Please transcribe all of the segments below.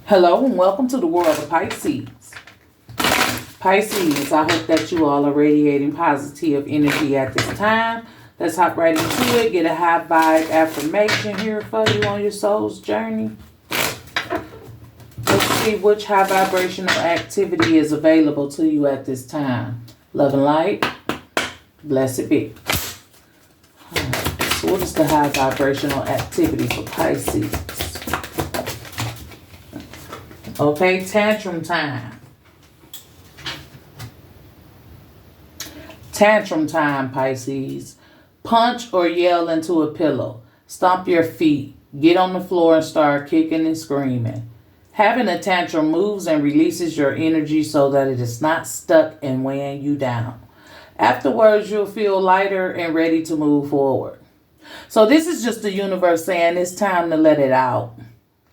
Hello and welcome to the world of Pisces. Pisces, I hope that you all are radiating positive energy at this time. Let's hop right into it. Get a high vibe affirmation here for you on your soul's journey. Let's see which high vibrational activity is available to you at this time. Love and light. Blessed be. So what is the high vibrational activity for Pisces? Okay, tantrum time. Tantrum time, Pisces. Punch or yell into a pillow. Stomp your feet. Get on the floor and start kicking and screaming. Having a tantrum moves and releases your energy so that it is not stuck and weighing you down. Afterwards, you'll feel lighter and ready to move forward. So this is just the universe saying it's time to let it out.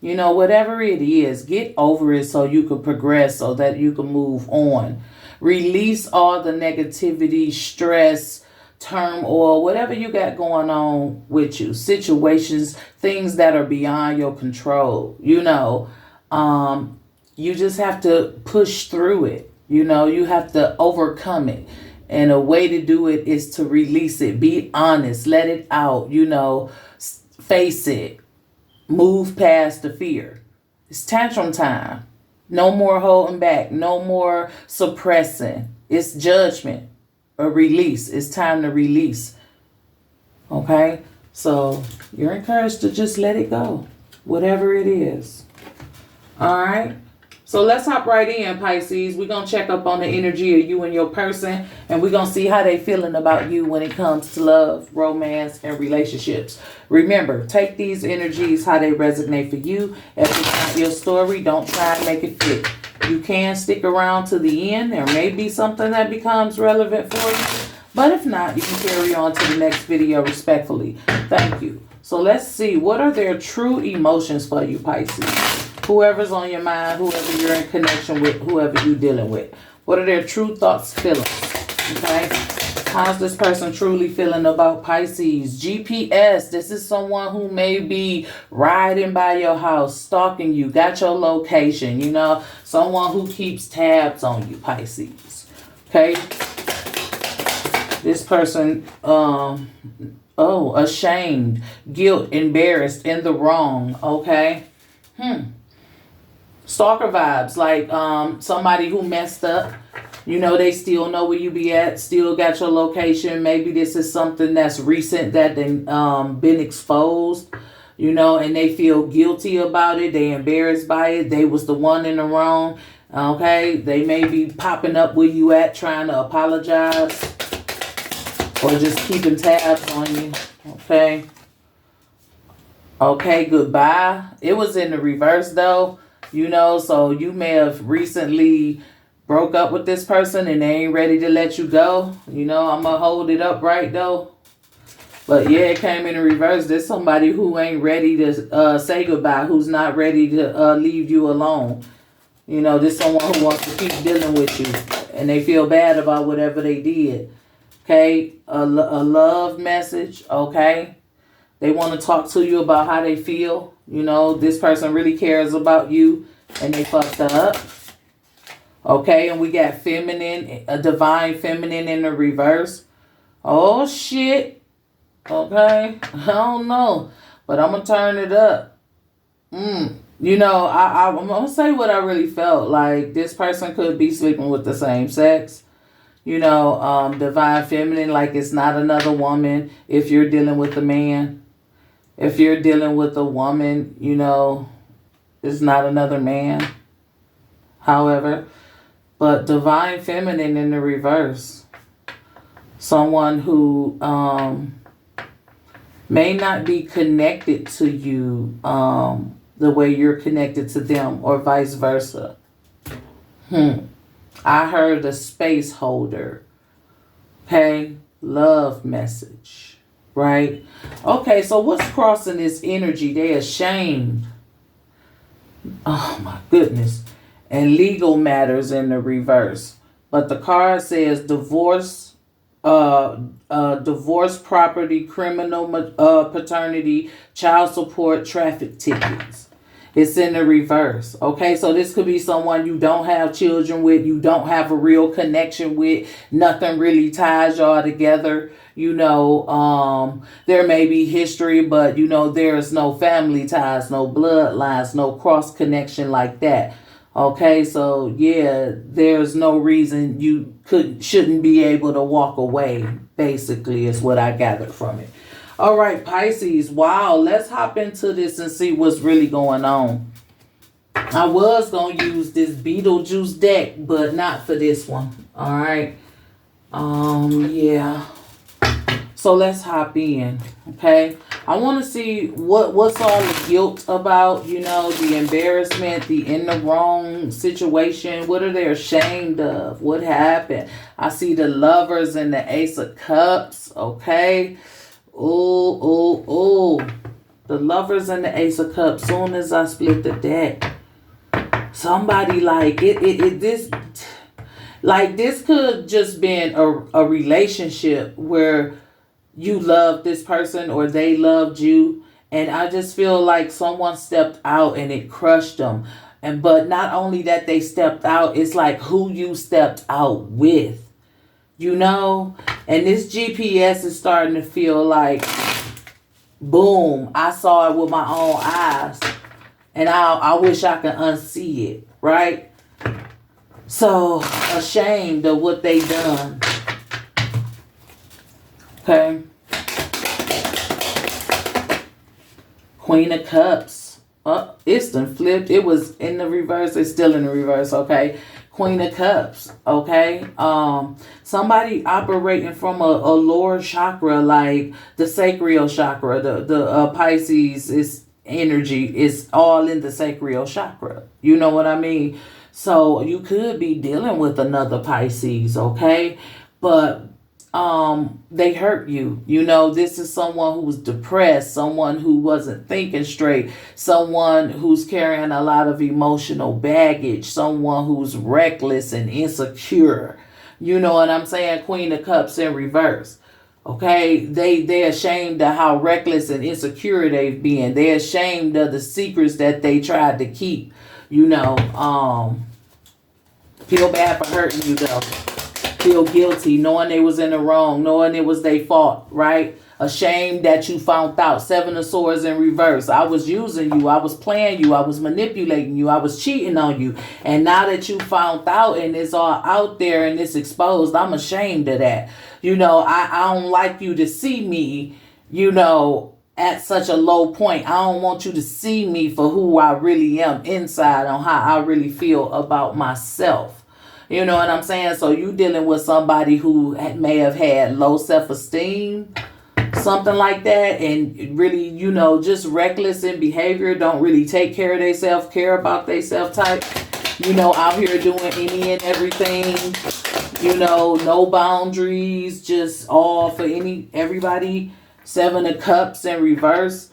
You know, whatever it is, get over it so you can progress, so that you can move on. Release all the negativity, stress, turmoil, whatever you got going on with you. Situations, things that are beyond your control. You just have to push through it. You have to overcome it. And a way to do it is to release it. Be honest. Let it out. Face it. Move past the fear. It's tantrum time. No more holding back. No more suppressing. It's judgment. A release. It's time to release. Okay? So you're encouraged to just let it go. Whatever it is. Alright? So let's hop right in, Pisces. We're going to check up on the energy of you and your person. And we're going to see how they feeling about you when it comes to love, romance, and relationships. Remember, take these energies how they resonate for you. If it's not your story, don't try and make it fit. You can stick around to the end. There may be something that becomes relevant for you. But if not, you can carry on to the next video respectfully. Thank you. So let's see. What are their true emotions for you, Pisces? Whoever's on your mind, whoever you're in connection with, whoever you're dealing with. What are their true thoughts, feelings? Okay? How's this person truly feeling about Pisces? GPS, this is someone who may be riding by your house, stalking you, got your location, someone who keeps tabs on you, Pisces. Okay? This person, ashamed, guilt, embarrassed, in the wrong, okay? Stalker vibes, like somebody who messed up. They still know where you be at, still got your location. Maybe this is something that's recent that they been exposed, and they feel guilty about it. They embarrassed by it. They was the one in the wrong. Okay, they may be popping up where you at, trying to apologize or just keeping tabs on you. Okay, goodbye. It was in the reverse though. So you may have recently broke up with this person and they ain't ready to let you go. I'm going to hold it up right though. But yeah, it came in the reverse. There's somebody who ain't ready to say goodbye, who's not ready to leave you alone. There's someone who wants to keep dealing with you and they feel bad about whatever they did. Okay, a love message, okay? They want to talk to you about how they feel. This person really cares about you and they fucked up. Okay, and we got feminine, a divine feminine in the reverse. Oh, shit. Okay, I don't know. But I'm going to turn it up. I'm going to say what I really felt. Like, this person could be sleeping with the same sex. Divine feminine, like it's not another woman if you're dealing with a man. If you're dealing with a woman, it's not another man. However, but divine feminine in the reverse. Someone who may not be connected to you the way you're connected to them or vice versa. I heard a space holder. Okay, love message. Right? Okay, so what's crossing this energy? They ashamed. Oh my goodness. And legal matters in the reverse. But the card says divorce, divorce, property, criminal paternity, child support, traffic tickets. It's in the reverse. Okay, so this could be someone you don't have children with, you don't have a real connection with, nothing really ties y'all together. There may be history, but there's no family ties, no bloodlines, no cross connection like that. Okay, so yeah, there's no reason you shouldn't be able to walk away, basically, is what I gathered from it. All right, Pisces. Wow, let's hop into this and see what's really going on. I was going to use this Beetlejuice deck, but not for this one. All right. Yeah. So let's hop in, okay? I want to see what's all the guilt about, the embarrassment, the in the wrong situation. What are they ashamed of? What happened? I see the Lovers and the Ace of Cups, okay? Oh. The Lovers and the Ace of Cups. Soon as I split the deck, somebody this could just been a relationship where you loved this person or they loved you, and I just feel like someone stepped out and it crushed them. But not only that they stepped out, it's like who you stepped out with. And this GPS is starting to feel like, boom, I saw it with my own eyes, and I wish I could unsee it, right? So ashamed of what they done. Okay. Queen of Cups. It's done flipped. It was in the reverse. It's still in the reverse, okay? Queen of Cups, okay? Somebody operating from a lower chakra, like the sacral chakra. The Pisces is energy is all in the sacral chakra. You know what I mean? So you could be dealing with another Pisces, okay? But they hurt you. This is someone who was depressed, someone who wasn't thinking straight, someone who's carrying a lot of emotional baggage, someone who's reckless and insecure. You know what I'm saying? Queen of Cups in reverse. Okay, they're ashamed of how reckless and insecure they've been. They're ashamed of the secrets that they tried to keep. Feel bad for hurting you though. Feel guilty, knowing they was in the wrong, knowing it was their fault, right? Ashamed that you found out. Seven of Swords in reverse. I was using you. I was playing you. I was manipulating you. I was cheating on you. And now that you found out and it's all out there and it's exposed, I'm ashamed of that. I don't like you to see me, at such a low point. I don't want you to see me for who I really am inside, on how I really feel about myself. You know what I'm saying? So you dealing with somebody who may have had low self-esteem, something like that, and really, just reckless in behavior, don't really take care of themselves, care about themselves type, out here doing any and everything, no boundaries, just all for everybody. Seven of Cups in reverse,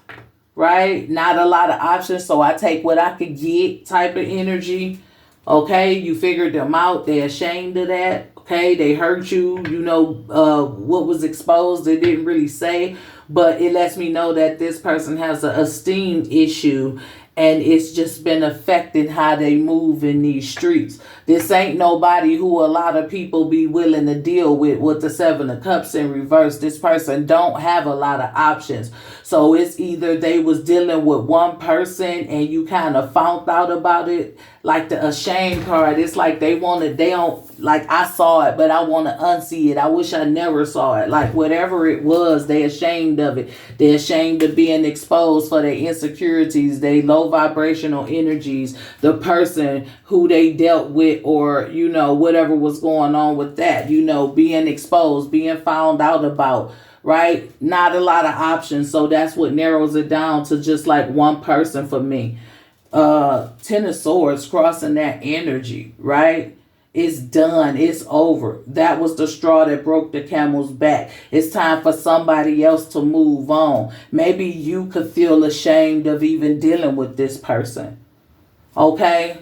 right? Not a lot of options, so I take what I could get type of energy. Okay, you figured them out. They're ashamed of that. Okay, they hurt you. What was exposed, they didn't really say. But it lets me know that this person has an esteem issue. And it's just been affecting how they move in these streets. This ain't nobody who a lot of people be willing to deal with the Seven of Cups in reverse. This person don't have a lot of options. So it's either they was dealing with one person and you kind of found out about it. Like the ashamed card, it's like they don't, like I saw it, but I want to unsee it. I wish I never saw it. Like whatever it was, they ashamed of it. They're ashamed of being exposed for their insecurities, they low vibrational energies, the person who they dealt with, or, whatever was going on with that, being exposed, being found out about. Right? Not a lot of options. So that's what narrows it down to just like one person for me. Ten of Swords crossing that energy, right? It's done. It's over. That was the straw that broke the camel's back. It's time for somebody else to move on. Maybe you could feel ashamed of even dealing with this person. Okay?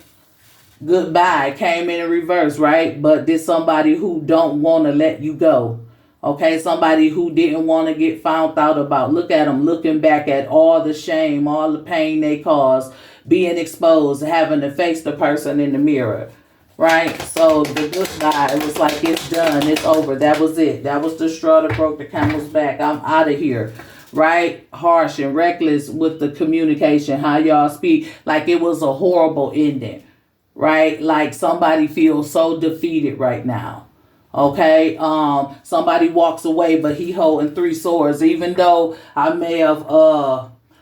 Goodbye came in reverse, right? But there's somebody who don't want to let you go. Okay, somebody who didn't want to get found out about. Look at them looking back at all the shame, all the pain they caused, being exposed, having to face the person in the mirror, right? So the good guy, it was like, it's done, it's over, that was it, that was the straw that broke the camel's back, I'm out of here, right? Harsh and reckless with the communication, how y'all speak, like it was a horrible ending, right? Like somebody feels so defeated right now. Okay, somebody walks away, but he holding 3 swords. Even though I may have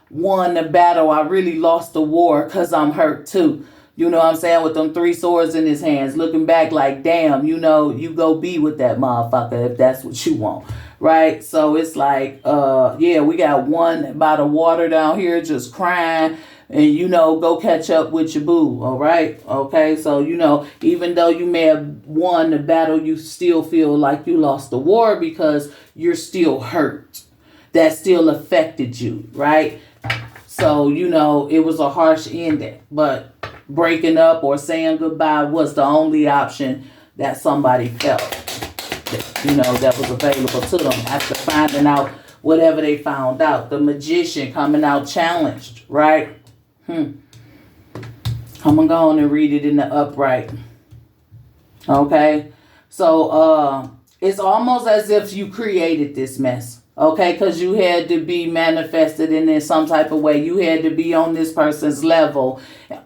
won the battle, I really lost the war because I'm hurt too. You know what I'm saying? With them 3 swords in his hands, looking back like, damn, you know, you go be with that motherfucker if that's what you want. Right? So it's like, yeah, we got one by the water down here just crying. And, you know, go catch up with your boo, all right? Okay, so, you know, even though you may have won the battle, you still feel like you lost the war because you're still hurt. That still affected you, right? So, you know, it was a harsh ending. But breaking up or saying goodbye was the only option that somebody felt, you know, that was available to them after finding out whatever they found out. The magician coming out challenged, right? I'm gonna go on and read it in the upright. Okay. So it's almost as if you created this mess. Okay, because you had to be manifested in some type of way. You had to be on this person's level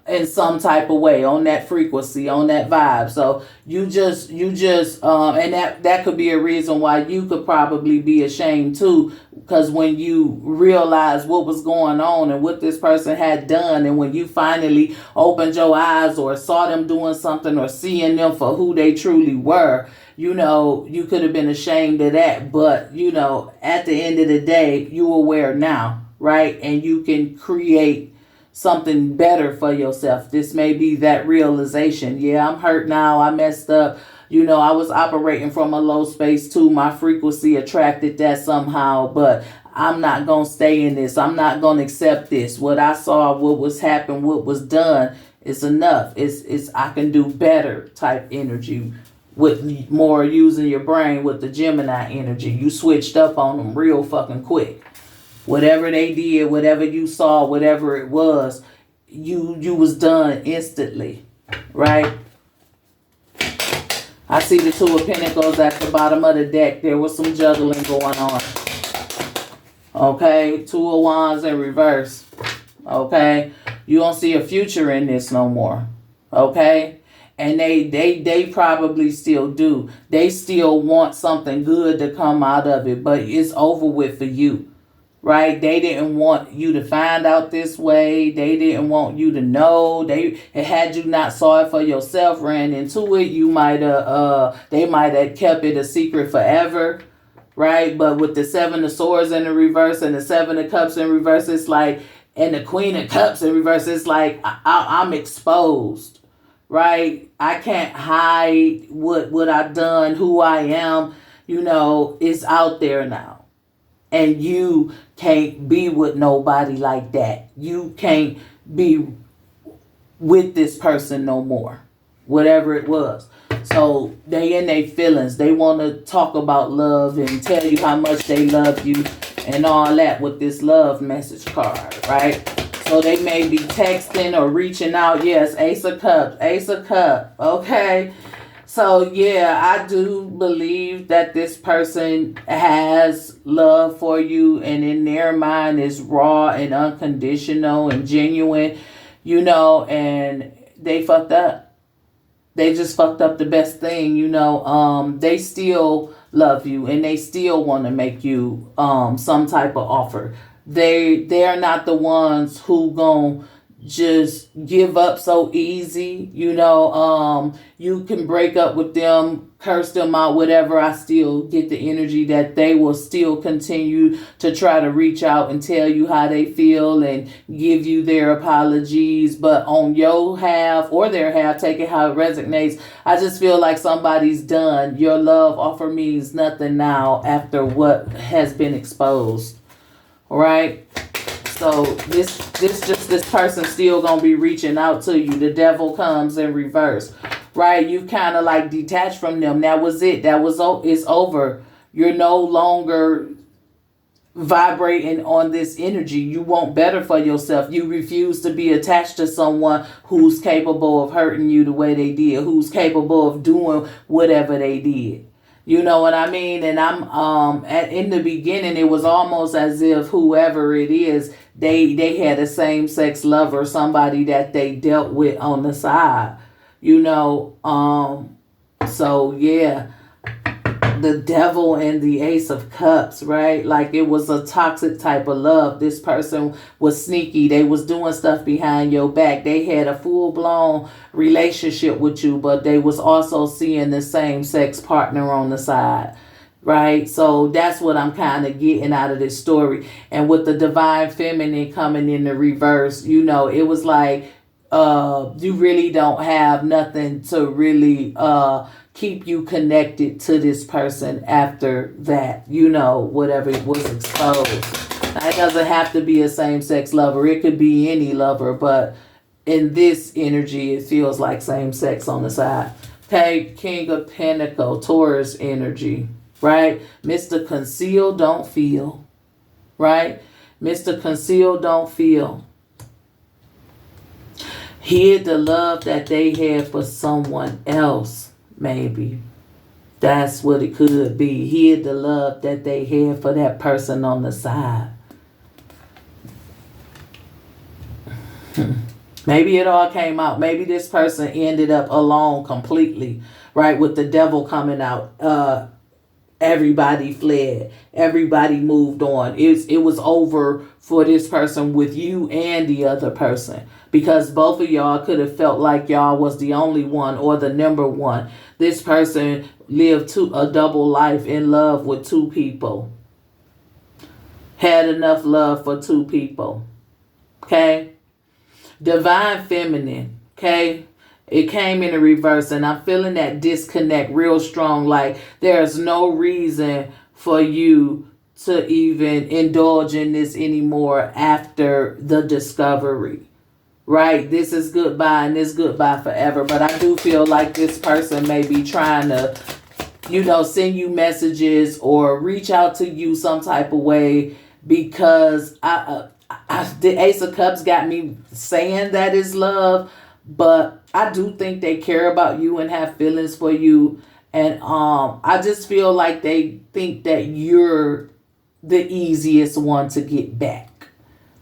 in some type of way, on that frequency, on that vibe. So you just, and that could be a reason why you could probably be ashamed too, because when you realize what was going on and what this person had done, and when you finally opened your eyes or saw them doing something or seeing them for who they truly were, you know, you could have been ashamed of that. But, you know, at the end of the day, you're aware now, right? And you can create something better for yourself. This may be that realization. Yeah, I'm hurt now. I messed up. You know, I was operating from a low space too. My frequency attracted that somehow, but I'm not going to stay in this. I'm not going to accept this. What I saw, what was happened, what was done is enough. It's I can do better type energy. With more using your brain with the Gemini energy. You switched up on them real fucking quick. Whatever they did, whatever you saw, whatever it was, you was done instantly. Right? I see the 2 of Pentacles at the bottom of the deck. There was some juggling going on. Okay? 2 of Wands in reverse. Okay? You don't see a future in this no more. Okay? And they probably still do. They still want something good to come out of it, but it's over with for you, right? They didn't want you to find out this way. They didn't want you to know. Had you not saw it for yourself, ran into it, you they might have kept it a secret forever, right? But with the 7 of Swords in the reverse and the 7 of Cups in reverse, it's like, and the Queen of Cups in reverse, it's like I'm exposed. Right? I can't hide what I've done, who I am, you know, it's out there now. And you can't be with nobody like that. You can't be with this person no more. Whatever it was. So they in their feelings. They want to talk about love and tell you how much they love you and all that with this love message card, right? So they may be texting or reaching out. Yes, Ace of Cups, Ace of Cups. Okay. So yeah, I do believe that this person has love for you, and in their mind is raw and unconditional and genuine, you know, and they fucked up. They just fucked up the best thing, you know. They still love you and they still want to make you some type of offer. They're not the ones who gon' just give up so easy, you know. You can break up with them, curse them out, whatever. I still get the energy that they will still continue to try to reach out and tell you how they feel and give you their apologies. But on your half or their half, take it how it resonates. I just feel like somebody's done. Your love offer means nothing now after what has been exposed. Right? So this person still gonna be reaching out to you. The Devil comes in reverse, right? You kind of like detached from them. That was it. It's over. You're no longer vibrating on this energy. You want better for yourself. You refuse to be attached to someone who's capable of hurting you the way they did, who's capable of doing whatever they did. You know what I mean? And in the beginning it was almost as if whoever it is, they had a same sex lover, somebody that they dealt with on the side. You know, so yeah, the devil and the ace of cups, right? Like it was a toxic type of love. This person was sneaky. They was doing stuff behind your back. They had a full-blown relationship with you, but they was also seeing the same sex partner on the side, right? So that's what I'm kind of getting out of this story. And with the divine feminine coming in the reverse, you know, it was like you really don't have nothing to really keep you connected to this person after that, you know, whatever it was exposed. Now, it doesn't have to be a same-sex lover. It could be any lover, but in this energy, it feels like same-sex on the side. Okay, King of Pentacles, Taurus energy, right? Mr. Conceal, don't feel, right? Mr. Conceal, don't feel. Hid the love that they had for someone else. Maybe that's what it could be. Hid the love that they had for that person on the side. Maybe it all came out. Maybe this person ended up alone completely, right? With the devil coming out. Everybody fled. Everybody moved on. It was over for this person with you and the other person. Because both of y'all could have felt like y'all was the only one or the number one. This person lived a double life in love with two people. Had enough love for two people. Okay? Divine feminine. Okay? It came in the reverse, and I'm feeling that disconnect real strong. Like there's no reason for you to even indulge in this anymore after the discovery. Right? This is goodbye and this goodbye forever. But I do feel like this person may be trying to, you know, send you messages or reach out to you some type of way, because the Ace of Cups got me saying that is love. But I do think they care about you and have feelings for you. And I just feel like they think that you're the easiest one to get back.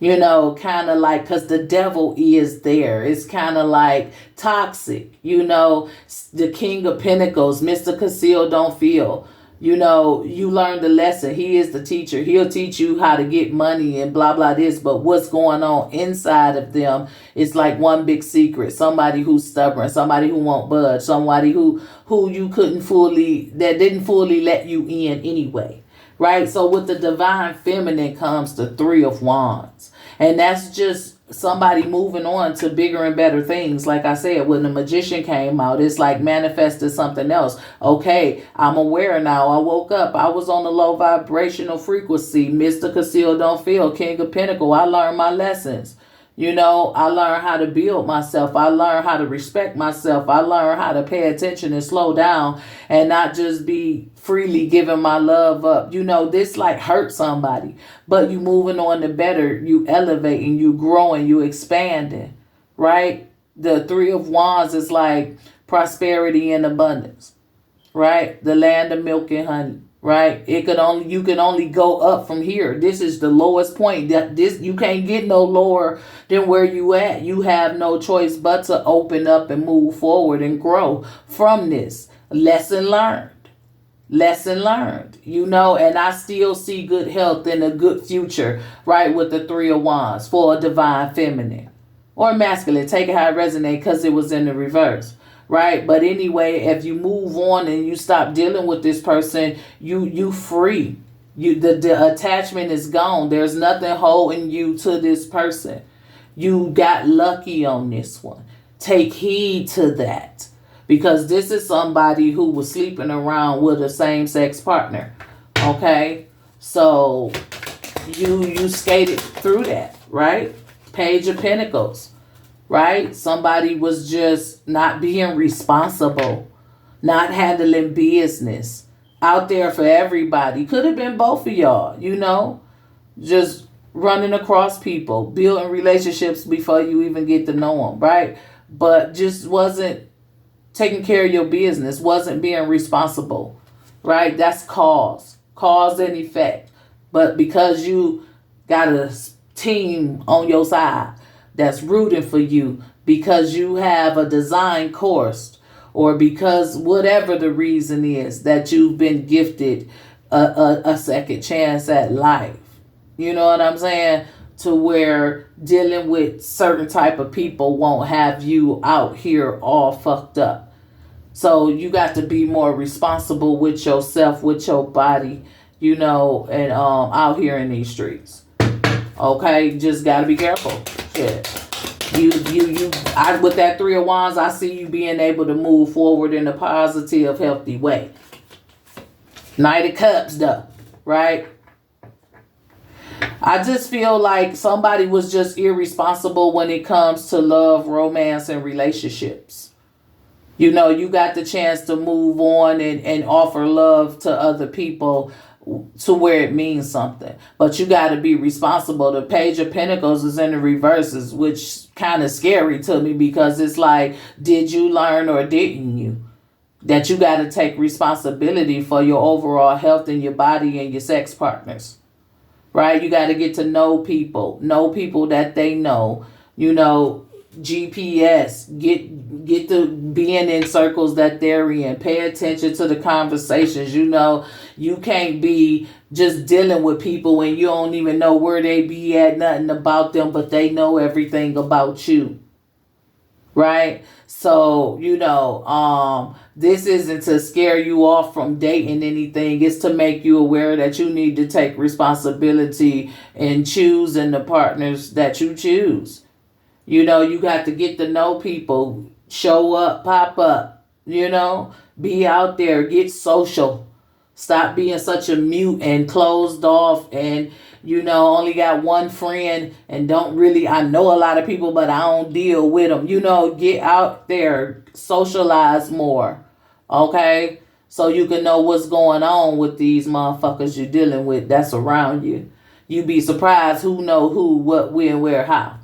You know, kind of like, because the devil is there. It's kind of like toxic. You know, the King of Pentacles, Mr. Conceal, don't feel. You know, you learned the lesson. He is the teacher. He'll teach you how to get money and blah, blah, this. But what's going on inside of them is like one big secret. Somebody who's stubborn. Somebody who won't budge. Somebody who you couldn't fully, that didn't fully let you in anyway. Right? So with the divine feminine comes the Three of Wands. And that's just somebody moving on to bigger and better things. Like I said, when the Magician came out, it's like manifested something else. Okay, I'm aware now. I woke up. I was on a low vibrational frequency. Mr. Conceal, don't feel. King of Pentacles. I learned my lessons. You know, I learned how to build myself. I learned how to respect myself. I learned how to pay attention and slow down and not just be freely giving my love up. You know, this like hurt somebody, but you moving on to better, you elevating, you growing, you expanding, right? The Three of Wands is like prosperity and abundance, right? The land of milk and honey. Right? You can only go up from here. This is the lowest point. You can't get no lower than where you at. You have no choice but to open up and move forward and grow from this. Lesson learned. Lesson learned. You know, and I still see good health and a good future, right, with the Three of Wands for a divine feminine or masculine. Take it how it resonates, because it was in the reverse. Right? But anyway, if you move on and you stop dealing with this person, you free. The attachment is gone. There's nothing holding you to this person. You got lucky on this one. Take heed to that. Because this is somebody who was sleeping around with a same-sex partner. Okay? So you skated through that, right? Page of Pentacles. Right? Somebody was just not being responsible, not handling business, out there for everybody. Could have been both of y'all, you know. just running across people, building relationships before you even get to know them, right? But just wasn't taking care of your business, wasn't being responsible, right? That's cause and effect. But because you got a team on your side that's rooting for you, because you have a design course, or because whatever the reason is that you've been gifted a second chance at life. You know what I'm saying? To where dealing with certain type of people won't have you out here all fucked up. So you got to be more responsible with yourself, with your body, you know, and out here in these streets. Okay, just gotta be careful. Shit. With that Three of Wands, I see you being able to move forward in a positive, healthy way. Knight of Cups, though, right? I just feel like somebody was just irresponsible when it comes to love, romance, and relationships. You know, you got the chance to move on and offer love to other people to where it means something. But you got to be responsible. The Page of Pentacles is in the reverses, which kind of scary to me, because it's like, did you learn or didn't you? That you got to take responsibility for your overall health and your body and your sex partners. Right? You got to get to know people that they know, you know, GPS, get to being in circles that they're in, pay attention to the conversations. You know, you can't be just dealing with people and you don't even know where they be at, nothing about them, but they know everything about you. Right? So, you know, this isn't to scare you off from dating anything. It's to make you aware that you need to take responsibility in choosing the partners that you choose. You know, you got to get to know people, show up, pop up, you know, be out there, get social. Stop being such a mute and closed off and, you know, only got one friend and don't really, I know a lot of people, but I don't deal with them. You know, get out there, socialize more, okay? So you can know what's going on with these motherfuckers you're dealing with that's around you. You'd be surprised who know who, what, when, where, how.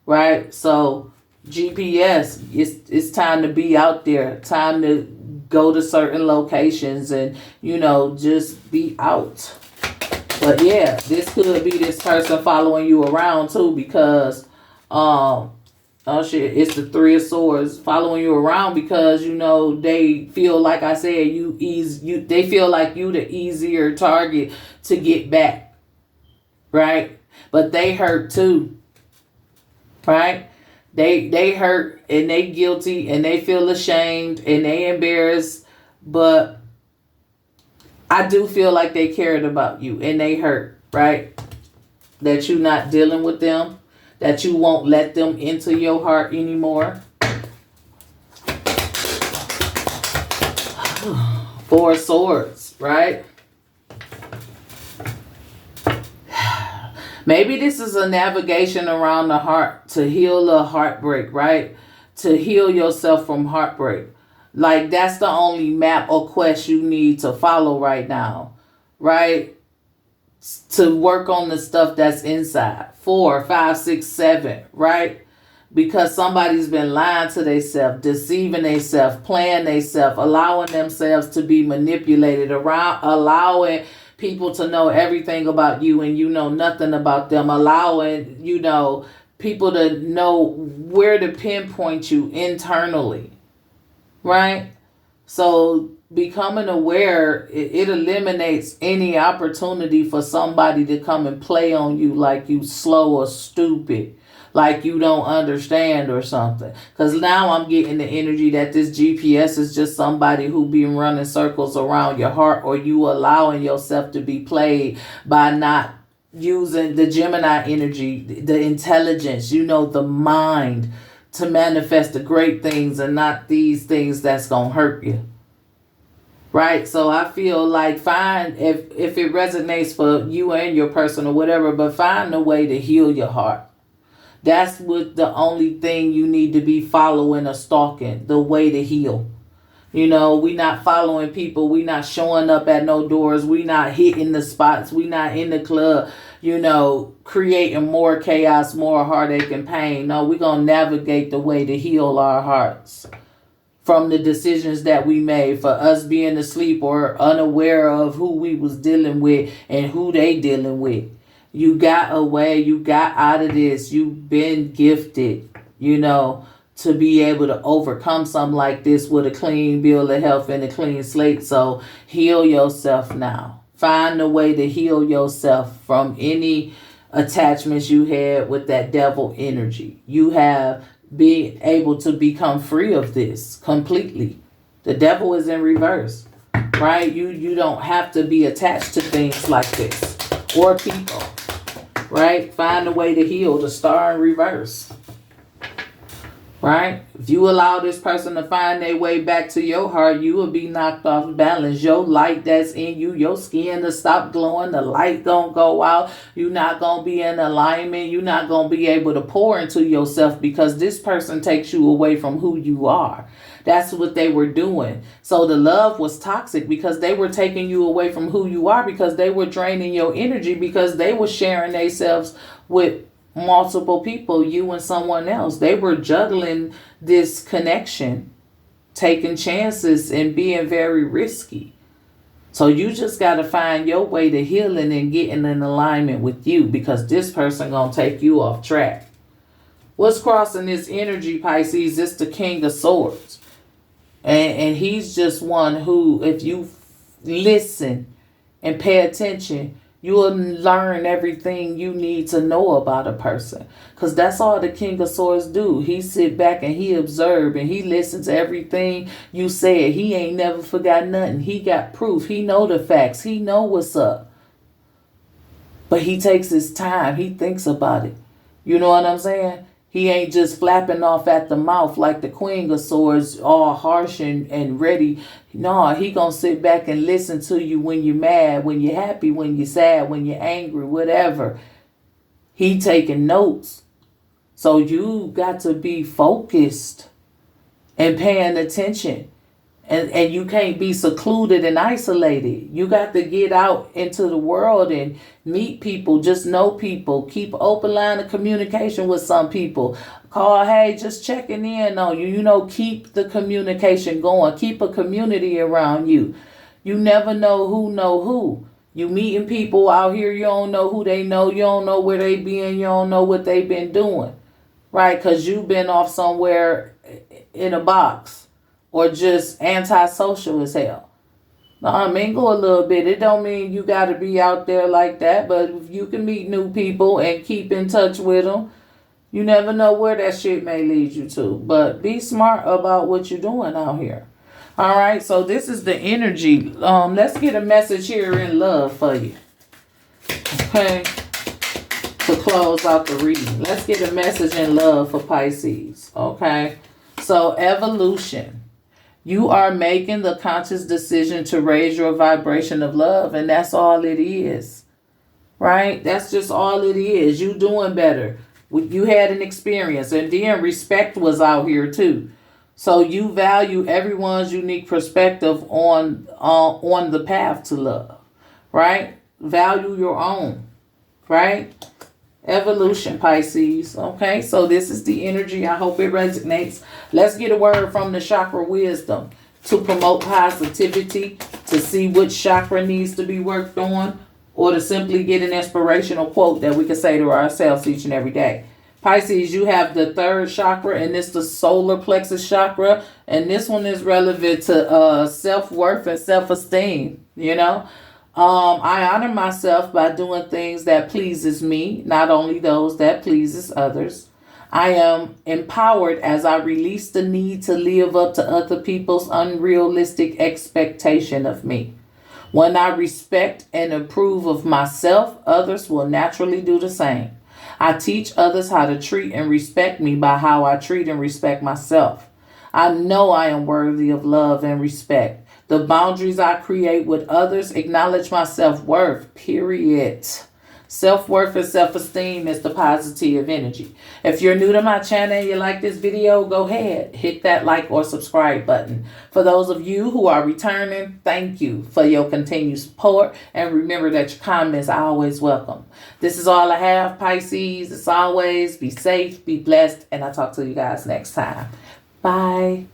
Right? So GPS, it's time to be out there. Time to go to certain locations and, you know, just be out. But yeah, this could be this person following you around too, because oh shit, it's the Three of Swords following you around because, you know, they feel like I said, they feel like you the easier target to get back. Right? But they hurt too. Right? They hurt and they guilty and they feel ashamed and they embarrassed, but I do feel like they cared about you and they hurt, right? That you're not dealing with them, that you won't let them into your heart anymore. Four of Swords, right? Maybe this is a navigation around the heart to heal a heartbreak, right? To heal yourself from heartbreak. Like, that's the only map or quest you need to follow right now, right? To work on the stuff that's inside. 4, 5, 6, 7, right? Because somebody's been lying to themselves, deceiving themselves, playing themselves, allowing themselves to be manipulated, allowing people to know everything about you and you know nothing about them, allowing, you know, people to know where to pinpoint you internally, right? So becoming aware, it eliminates any opportunity for somebody to come and play on you like you slow or stupid, like you don't understand or something. Because now I'm getting the energy that this GPS is just somebody who be running circles around your heart, or you allowing yourself to be played by not using the Gemini energy, the intelligence, you know, the mind to manifest the great things and not these things that's going to hurt you. Right? So I feel like find, if it resonates for you and your person or whatever, but find a way to heal your heart. That's what the only thing you need to be following or stalking, the way to heal. You know, we not following people. We not showing up at no doors. We not hitting the spots. We not in the club, creating more chaos, more heartache and pain. No, we going to navigate the way to heal our hearts from the decisions that we made for us being asleep or unaware of who we was dealing with and who they dealing with. You got away. You got out of this. You've been gifted, to be able to overcome something like this with a clean bill of health and a clean slate. So heal yourself now. Find a way to heal yourself from any attachments you had with that devil energy. You have been able to become free of this completely. The devil is in reverse, right? You don't have to be attached to things like this or people, right? Find a way to heal. The star in reverse. Right? If you allow this person to find their way back to your heart, you will be knocked off balance. Your light that's in you, your skin to stop glowing, the light gonna go out. You're not gonna be in alignment. You're not gonna be able to pour into yourself because this person takes you away from who you are. That's what they were doing. So the love was toxic because they were taking you away from who you are, because they were draining your energy, because they were sharing themselves with multiple people, you and someone else. They were juggling this connection, taking chances and being very risky. So you just got to find your way to healing and getting in alignment with you, because this person going to take you off track. What's crossing this energy, Pisces? It's the King of Swords. And he's just one who, if you listen and pay attention, you will learn everything you need to know about a person. Because that's all the King of Swords do. He sit back and he observe and he listens to everything you said. He ain't never forgot nothing. He got proof. He know the facts. He know what's up. But he takes his time. He thinks about it. You know what I'm saying? He ain't just flapping off at the mouth like the Queen of Swords, all harsh and ready. No, he gonna sit back and listen to you when you're mad, when you're happy, when you're sad, when you're angry, whatever. He taking notes. So you got to be focused and paying attention. And you can't be secluded and isolated. You got to get out into the world and meet people, just know people, keep open line of communication with some people. Call, hey, just checking in on you. Keep the communication going. Keep a community around you. You never know who. You meeting people out here, you don't know who they know. You don't know where they been. You don't know what they been doing. Right? Because you've been off somewhere in a box. Or just antisocial as hell. Mingle a little bit. It don't mean you got to be out there like that. But if you can meet new people and keep in touch with them, you never know where that shit may lead you to. But be smart about what you're doing out here. All right. So this is the energy. Let's get a message here in love for you. Okay. To close out the reading. Let's get a message in love for Pisces. Okay. So evolution. You are making the conscious decision to raise your vibration of love, and that's all it is, right? That's just all it is. You doing better. You had an experience, and then respect was out here too. So you value everyone's unique perspective on the path to love, right? Value your own, right? Evolution, Pisces. Okay, so this is the energy. I hope it resonates. Let's get a word from the chakra wisdom to promote positivity, to see which chakra needs to be worked on, or to simply get an inspirational quote that we can say to ourselves each and every day. Pisces, you have the third chakra, and it's the solar plexus chakra, and this one is relevant to self-worth and self-esteem. I honor myself by doing things that pleases me, not only those that pleases others. I am empowered as I release the need to live up to other people's unrealistic expectation of me. When I respect and approve of myself, others will naturally do the same. I teach others how to treat and respect me by how I treat and respect myself. I know I am worthy of love and respect. The boundaries I create with others acknowledge my self-worth, period. Self-worth and self-esteem is the positive energy. If you're new to my channel and you like this video, go ahead, hit that like or subscribe button. For those of you who are returning, thank you for your continued support. And remember that your comments are always welcome. This is all I have, Pisces. As always, be safe, be blessed, and I'll talk to you guys next time. Bye.